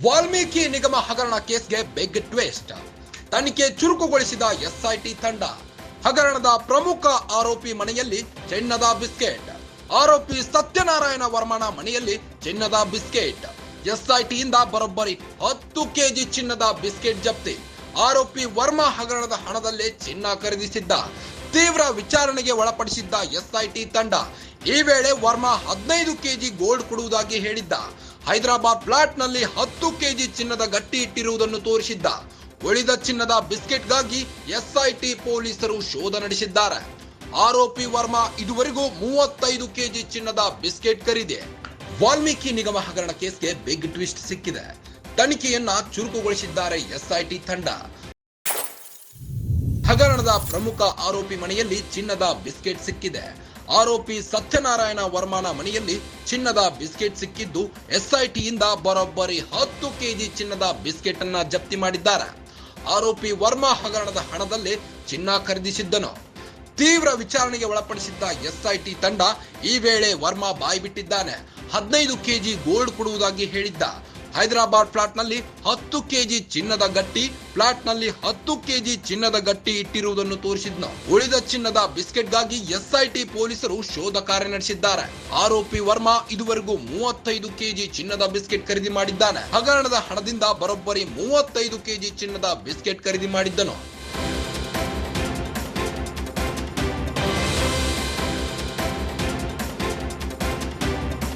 ವಾಲ್ಮೀಕಿ ನಿಗಮ ಹಗರಣ ಕೇಸ್ಗೆ big twist. ತನಿಖೆ ಚುರುಕುಗೊಳಿಸಿದ ಎಸ್ಐಟಿ ತಂಡ. ಹಗರಣದ ಪ್ರಮುಖ ಆರೋಪಿ ಮನೆಯಲ್ಲಿ ಚಿನ್ನದ ಬಿಸ್ಕೆಟ್. ಆರೋಪಿ ಸತ್ಯನಾರಾಯಣ ವರ್ಮನ ಮನೆಯಲ್ಲಿ ಚಿನ್ನದ ಬಿಸ್ಕೆಟ್. ಎಸ್ಐಟಿಯಿಂದ ಬರೋಬ್ಬರಿ 10 ಕೆಜಿ ಚಿನ್ನದ ಬಿಸ್ಕೆಟ್ ಜಪ್ತಿ. ಆರೋಪಿ ವರ್ಮಾ ಹಗರಣದ ಹಣದಲ್ಲೇ ಚಿನ್ನ ಖರೀದಿಸಿದ್ದ. ತೀವ್ರ ವಿಚಾರಣೆಗೆ ಒಳಪಡಿಸಿದ್ದ ಎಸ್ಐಟಿ ತಂಡ. ಈ ವೇಳೆ ವರ್ಮಾ 15 ಕೆಜಿ ಗೋಲ್ಡ್ ಕೊಡುವುದಾಗಿ ಹೇಳಿದ್ದ. ಹೈದರಾಬಾದ್ ಫ್ಲಾಟ್ ನಲ್ಲಿ 10 ಕೆಜಿ ಚಿನ್ನದ ಗಟ್ಟಿ ಇಟ್ಟಿರುವುದನ್ನು ತೋರಿಸಿದ್ದ. ಉಳಿದ ಚಿನ್ನದ ಬಿಸ್ಕೆಟ್ಗಾಗಿ ಎಸ್ಐಟಿ ಪೊಲೀಸರು ಶೋಧ ನಡೆಸಿದ್ದಾರೆ. ಆರೋಪಿ ವರ್ಮಾ ಇದುವರೆಗೂ 35 ಕೆಜಿ ಚಿನ್ನದ ಬಿಸ್ಕೆಟ್ ಖರೀದಿ. ವಾಲ್ಮೀಕಿ ನಿಗಮ ಹಗರಣ ಕೇಸ್ಗೆ ಬಿಗ್ ಟ್ವಿಸ್ಟ್ ಸಿಕ್ಕಿದೆ. ತನಿಖೆಯನ್ನ ಚುರುಕುಗೊಳಿಸಿದ್ದಾರೆ ಎಸ್ಐಟಿ ತಂಡ. ಹಗರಣದ ಪ್ರಮುಖ ಆರೋಪಿ ಮನೆಯಲ್ಲಿ ಚಿನ್ನದ ಬಿಸ್ಕೆಟ್ ಸಿಕ್ಕಿದೆ. ಆರೋಪಿ ಸತ್ಯನಾರಾಯಣ ವರ್ಮನ ಮನೆಯಲ್ಲಿ ಚಿನ್ನದ ಬಿಸ್ಕೆಟ್ ಸಿಕ್ಕಿದ್ದು, ಎಸ್ಐಟಿಯಿಂದ ಬರೋಬ್ಬರಿ 10 ಕೆಜಿ ಚಿನ್ನದ ಬಿಸ್ಕೆಟ್ ಅನ್ನ ಜಪ್ತಿ ಮಾಡಿದ್ದಾರೆ. ಆರೋಪಿ ವರ್ಮಾ ಹಗರಣದ ಹಣದಲ್ಲೇ ಚಿನ್ನ ಖರೀದಿಸಿದ್ದನು. ತೀವ್ರ ವಿಚಾರಣೆಗೆ ಒಳಪಡಿಸಿದ್ದ ಎಸ್ಐಟಿ ತಂಡ ಈ ವೇಳೆ ವರ್ಮಾ ಬಾಯಿ ಬಿಟ್ಟಿದ್ದಾನೆ. 15 ಕೆಜಿ ಗೋಲ್ಡ್ ಕೊಡುವುದಾಗಿ ಹೇಳಿದ್ದ. ಹೈದರಾಬಾದ್ ಫ್ಲಾಟ್ ನಲ್ಲಿ 10 ಕೆಜಿ ಚಿನ್ನದ ಗಟ್ಟಿ, ಫ್ಲಾಟ್ ನಲ್ಲಿ 10 ಕೆಜಿ ಚಿನ್ನದ ಗಟ್ಟಿ ಇಟ್ಟಿರುವುದನ್ನು ತೋರಿಸಿದ್ನು. ಉಳಿದ ಚಿನ್ನದ ಬಿಸ್ಕೆಟ್ಗಾಗಿ ಎಸ್ಐಟಿ ಪೊಲೀಸರು ಶೋಧ ಕಾರ್ಯ ನಡೆಸಿದ್ದಾರೆ. ಆರೋಪಿ ವರ್ಮಾ ಇದುವರೆಗೂ 35 ಕೆಜಿ ಚಿನ್ನದ ಬಿಸ್ಕೆಟ್ ಖರೀದಿ ಮಾಡಿದ್ದಾನೆ. ಹಗರಣದ ಹಣದಿಂದ ಬರೋಬ್ಬರಿ 35 ಕೆಜಿ ಚಿನ್ನದ ಬಿಸ್ಕೆಟ್ ಖರೀದಿ ಮಾಡಿದ್ದನು.